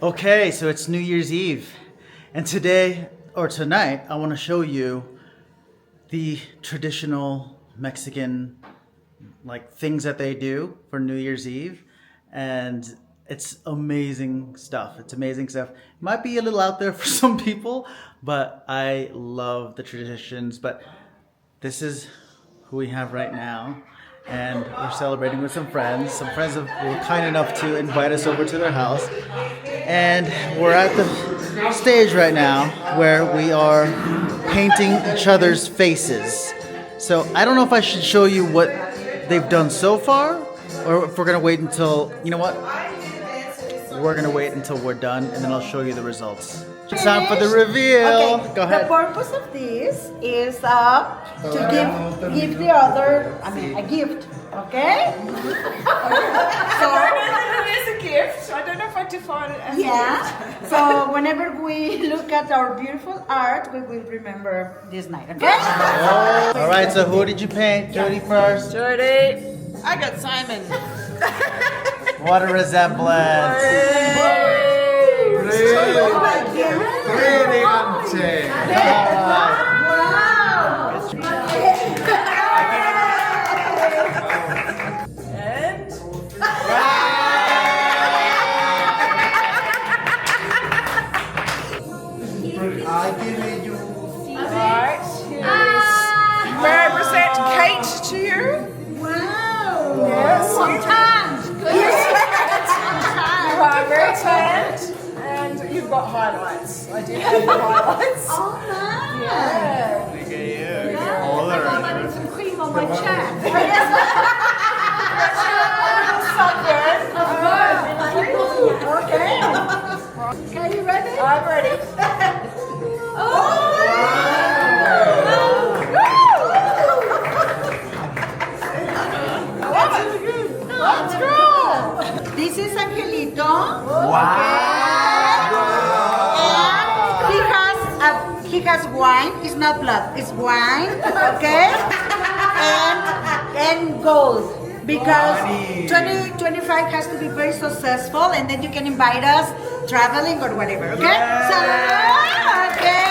Okay, so it's New Year's Eve, and today, or tonight, I want to show you the traditional Mexican things that they do for New Year's Eve, and it's amazing stuff. It might be a little out there for some people, but I love the traditions. But this is who we have right now, and we're celebrating with some friends. Some friends were kind enough to invite us over to their house, and we're at the stage right now where we are painting each other's faces. So I don't know if I should show you what they've done so far, or if we're gonna wait until, you know what? We're gonna wait until we're done, and then I'll show you the results. It's time for the reveal. Okay. Go ahead. The purpose of this is to give the other, a gift. Okay? So I don't know if it is a gift. I don't know if I define it as a gift. So whenever we look at our beautiful art, we will remember this night. Okay? All right. So who did you paint? Jody first. Jody. I got Simon. What a resemblance. May I present Kate to you? Wow! Yes. Sometimes. You are very tanned and you've got highlights. I do have the highlights. Oh, nice. Yeah. Look at you. Older. I need some cream on my chin. Okay. Are you ready? I'm ready. Let's go. This is Angelito. Wow. And he has wine. It's not blood. It's wine. Okay. and gold. Because 2025 has to be very successful, and then you can invite us traveling or whatever. Okay. Yeah. So okay.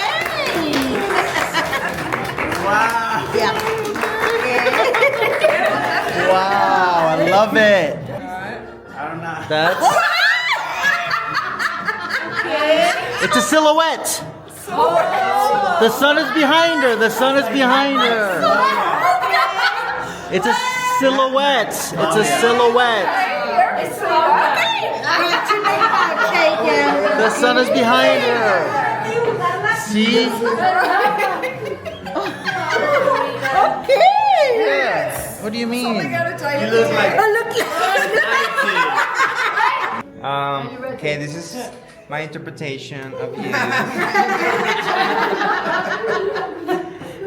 Wow. Yeah. Wow. I love it. I don't know. That's. It's a silhouette. The sun is behind her. The sun is behind her. It's a silhouette. It's a silhouette. The sun is behind her. See? Okay. Yeah. What do you mean? You look like. Look. Okay, this is my interpretation of you.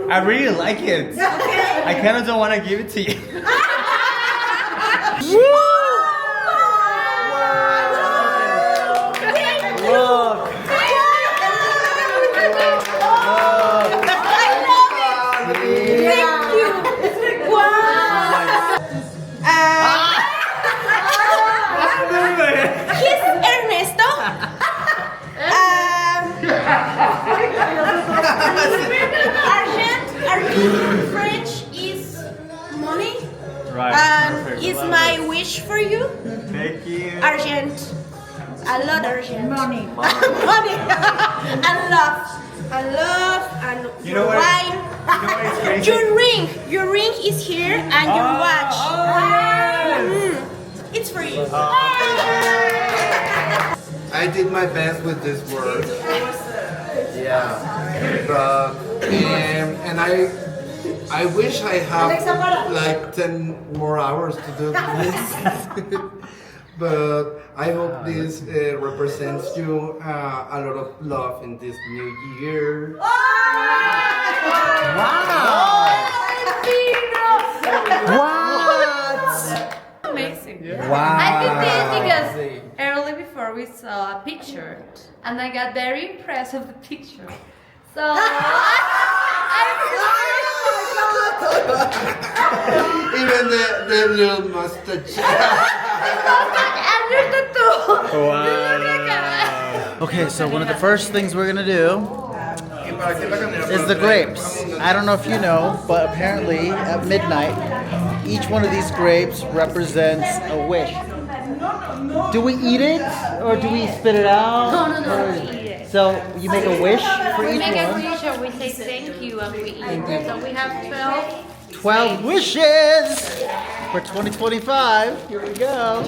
I really like it. I kind of don't want to give it to you. Look. French is money, Right. and is my wish for you. Thank you. Argent, I love argent. Money. Money, and love, and You know what? wine. You know what is crazy? Your ring is here, and your watch. It's for you. I did my best with this word. Yeah, but and I wish I have like 10 more hours to do this. But I hope this represents you a lot of love in this new year. Amazing. Wow. I did this because early before we saw a picture, and I got very impressed with the picture. So Even the little mustache. under the two. Wow. You look like a Okay, so one of the first things we're gonna do is the grapes. I don't know if you know, but apparently at midnight, each one of these grapes represents a wish. Do we eat it or do we spit it out? No, we eat it. So you make a wish for We each make a one? wish or we say thank you and we eat. So we have 12 wishes for 2025. Here we go.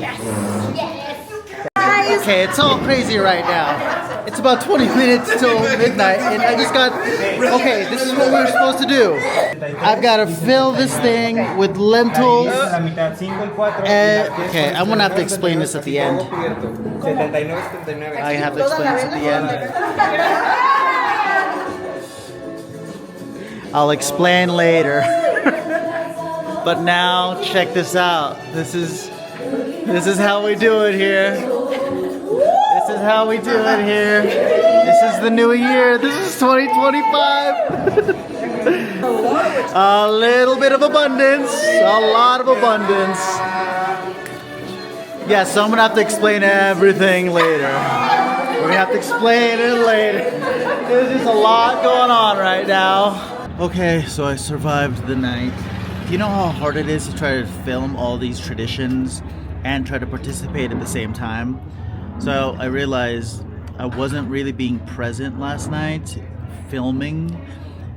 Okay, it's all crazy right now. It's about 20 minutes till midnight, and I just got. Okay, this is what we were supposed to do. I've got to fill this thing with lentils. Okay, I'm gonna have to explain this at the end. I have to explain this at the end. I'll explain later. But now, check this out. This is how we do it here. This is how we do it here. This is the new year. This is 2025. A little bit of abundance. A lot of abundance. Yeah, so I'm gonna have to explain everything later. We're gonna have to explain it later. There's just a lot going on right now. Okay, so I survived the night. Do you know how hard it is to try to film all these traditions and try to participate at the same time? So I realized I wasn't really being present last night filming,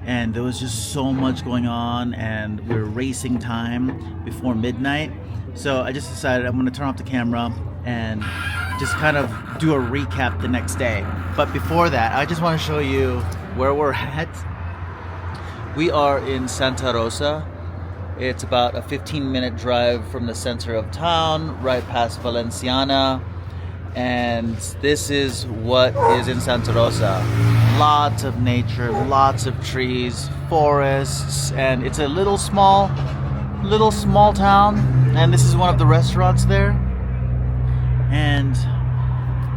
and there was just so much going on and we were racing time before midnight. So I just decided I'm going to turn off the camera and just kind of do a recap the next day. But before that, I just want to show you where we're at. We are in Santa Rosa. It's about a 15-minute drive from the center of town, right past Valenciana. And this is what is in Santa Rosa. Lots of nature, lots of trees, forests, and it's a little small town. And this is one of the restaurants there. And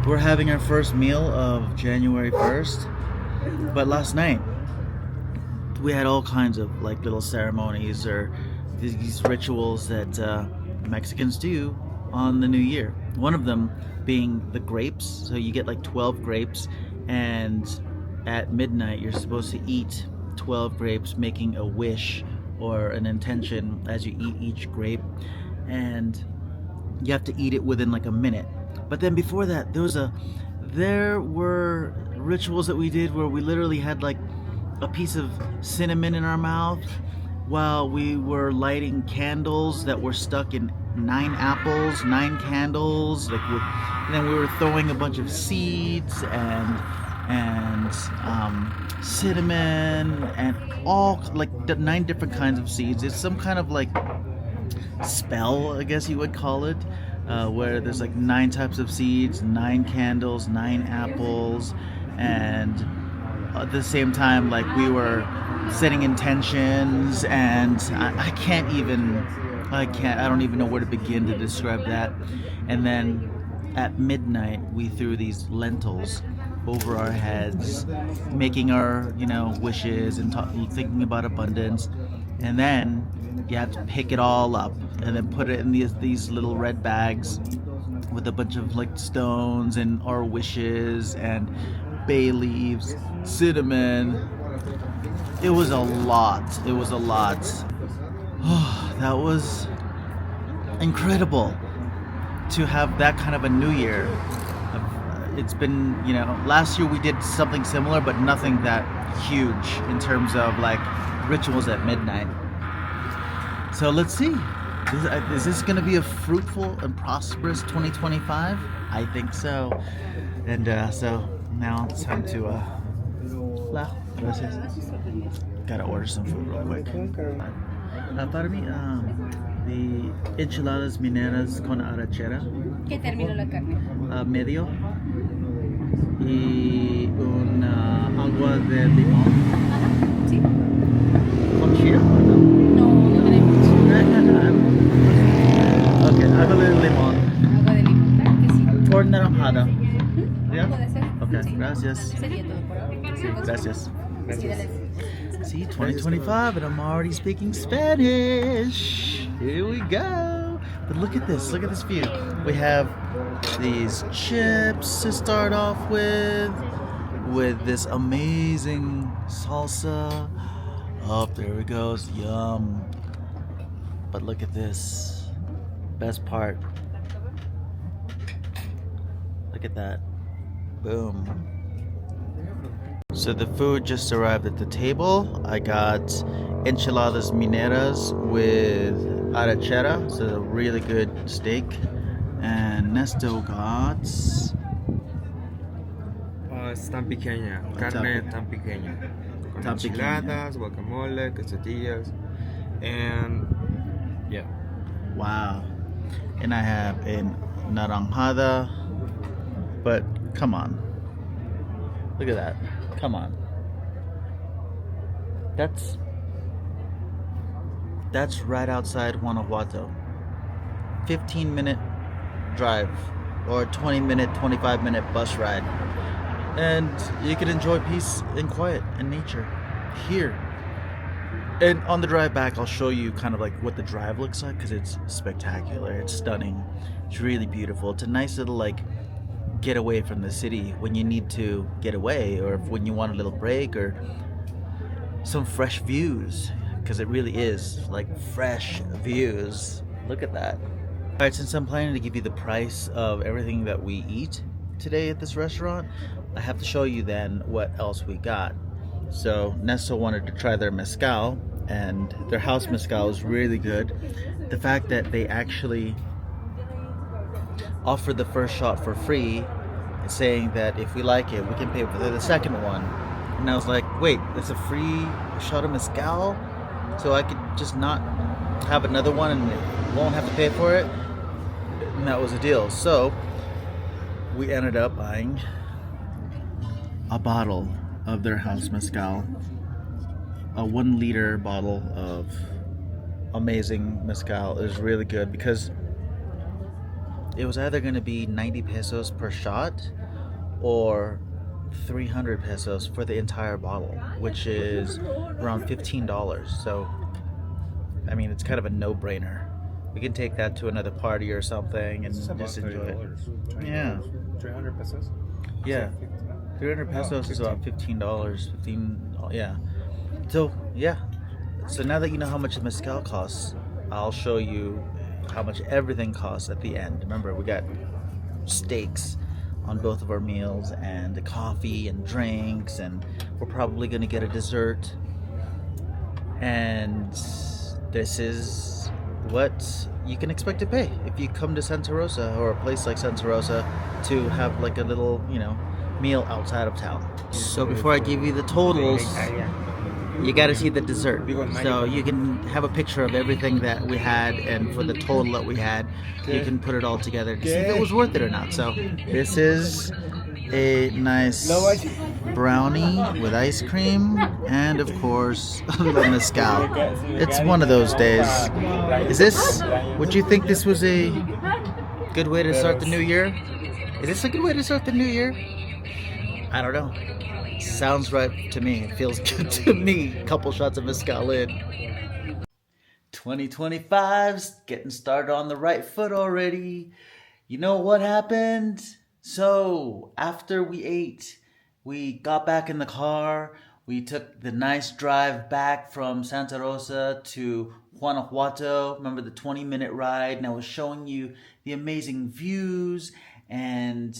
we're having our first meal of January 1st. But last night, we had all kinds of like little ceremonies or these rituals that Mexicans do on the new year. One of them being the grapes. So you get like 12 grapes, and at midnight you're supposed to eat 12 grapes, making a wish or an intention as you eat each grape, and you have to eat it within like a minute. But then before that, there were rituals that we did where we literally had like a piece of cinnamon in our mouth while we were lighting candles that were stuck in 9 apples, 9 candles, and then we were throwing a bunch of seeds and cinnamon and all like 9 different kinds of seeds. It's some kind of like spell, I guess you would call it, where there's like 9 types of seeds, 9 candles, 9 apples, and at the same time, like we were setting intentions, and I don't even know where to begin to describe that. And then at midnight, we threw these lentils over our heads, making our, wishes and thinking about abundance. And then you have to pick it all up and then put it in these little red bags with a bunch of like stones and our wishes and bay leaves, cinnamon. It was a lot. Oh, that was incredible to have that kind of a new year. It's been, last year we did something similar, but nothing that huge in terms of like rituals at midnight. So let's see. Is this going to be a fruitful and prosperous 2025? I think so. And so now it's time to gotta order some food real quick. Para mí, the enchiladas mineras con arrachera. ¿Qué término la carne? Medio. Y una agua de limón. Sí. ¿Con chile? No tenemos. Ok, agua de limón. Agua de limón, que sí. Por naranjada. ¿Ya? Puede ser. Ok, Sí. gracias. Sería todo por ahora. Sí, gracias. Sí, dale. See, 2025, and I'm already speaking Spanish. Here we go. But look at this view. We have these chips to start off with this amazing salsa. Oh, there it goes. Yum. But look at this. Best part. Look at that. Boom. So the food just arrived at the table. I got enchiladas mineras with arrachera, so a really good steak. And Nesto got Es tan pequeña, carne tan pequeña. Con Tan pequeña. enchiladas, guacamole, quesadillas, and yeah. wow. And I have a naranjada. But come on. Look at that. Come on. That's right outside Guanajuato. 15-minute drive or 20-minute, 25-minute bus ride. And you can enjoy peace and quiet and nature here. And on the drive back, I'll show you kind of like what the drive looks like because it's spectacular. It's stunning. It's really beautiful. It's a nice little like get away from the city when you need to get away, or when you want a little break or some fresh views, because it really is like fresh views. Look at that. All right, since I'm planning to give you the price of everything that we eat today at this restaurant, I have to show you then what else we got. So Nessa wanted to try their mezcal, and their house mezcal is really good. The fact that they actually offer the first shot for free, saying that if we like it, we can pay for the second one. And I was like, wait, that's a free shot of mezcal? So I could just not have another one and won't have to pay for it? And that was a deal. So we ended up buying a bottle of their house mezcal, a 1 liter bottle of amazing mezcal. It was really good because it was either going to be 90 pesos per shot or 300 pesos for the entire bottle, which is around $15. So, I mean, it's kind of a no-brainer. We can take that to another party or something and just enjoy it. Yeah. 300 pesos? Yeah. 300 pesos is about $15. 15, yeah. So, yeah. So now that you know how much the mezcal costs, I'll show you how much everything costs at the end. Remember, we got steaks on both of our meals and coffee and drinks, and we're probably going to get a dessert. And this is what you can expect to pay if you come to Santa Rosa, or a place like Santa Rosa, to have like a little, meal outside of town. So before I give you the totals, you got to see the dessert, so you can have a picture of everything that we had, and for the total that we had, you can put it all together to see if it was worth it or not. So this is a nice brownie with ice cream, and of course a little mezcal. It's one of those days. Would you think this was a good way to start the new year? Is this a good way to start the new year? I don't know. Sounds right to me. It feels good to me. Couple shots of mezcal in. 2025's getting started on the right foot already. You know what happened? So, after we ate, we got back in the car. We took the nice drive back from Santa Rosa to Guanajuato. Remember the 20-minute ride? And I was showing you the amazing views, and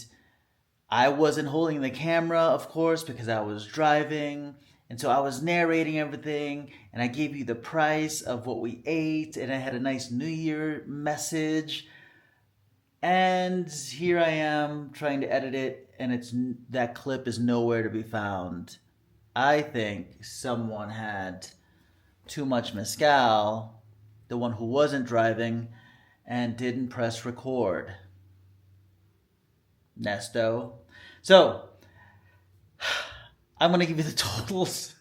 I wasn't holding the camera, of course, because I was driving. And so I was narrating everything, and I gave you the price of what we ate, and I had a nice New Year message. And here I am trying to edit it, and that clip is nowhere to be found. I think someone had too much mezcal, the one who wasn't driving, and didn't press record. Nesto. So, I'm going to give you the totals.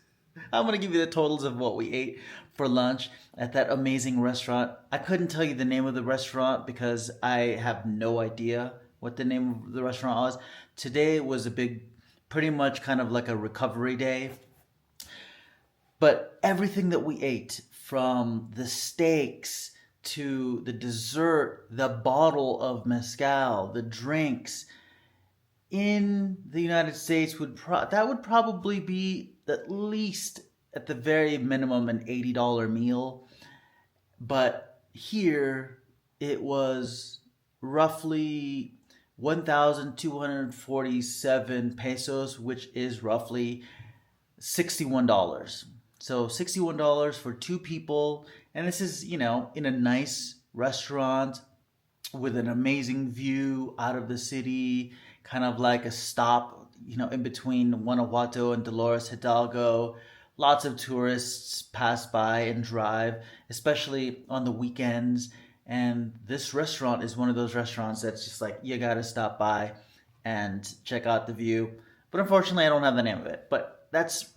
I'm going to give you the totals of what we ate for lunch at that amazing restaurant. I couldn't tell you the name of the restaurant because I have no idea what the name of the restaurant was. Today was pretty much kind of like a recovery day. But everything that we ate, from the steaks to the dessert, the bottle of mezcal, the drinks. In the United States that would probably be at least at the very minimum an $80 meal, but here it was roughly 1,247 pesos, which is roughly $61. So $61 for two people, and this is, in a nice restaurant with an amazing view out of the city, kind of like a stop, in between Guanajuato and Dolores Hidalgo. Lots of tourists pass by and drive, especially on the weekends. And this restaurant is one of those restaurants that's just like, you gotta stop by and check out the view. But unfortunately, I don't have the name of it. But that's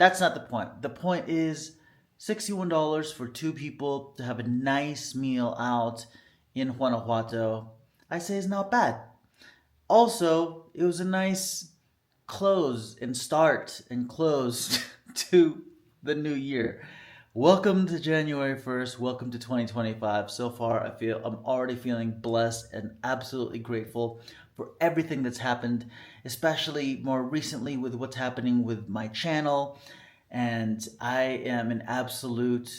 not the point. The point is $61 for two people to have a nice meal out in Guanajuato, I say is not bad. Also, it was a nice close and start and close to the new year. Welcome to January 1st. Welcome to 2025. So far, I'm already feeling blessed and absolutely grateful for everything that's happened, especially more recently with what's happening with my channel. And I am in absolute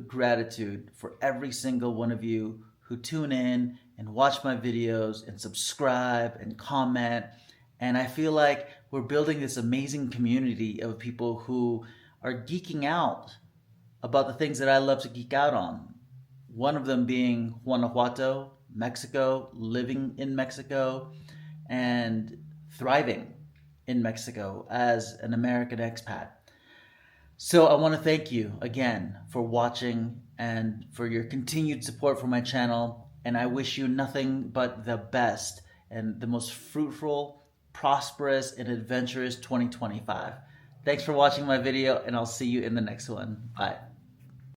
gratitude for every single one of you who tune in and watch my videos and subscribe and comment. And I feel like we're building this amazing community of people who are geeking out about the things that I love to geek out on. One of them being Guanajuato, Mexico, living in Mexico, and thriving in Mexico as an American expat. So I want to thank you again for watching and for your continued support for my channel. And I wish you nothing but the best and the most fruitful, prosperous, and adventurous 2025. Thanks for watching my video, and I'll see you in the next one. Bye.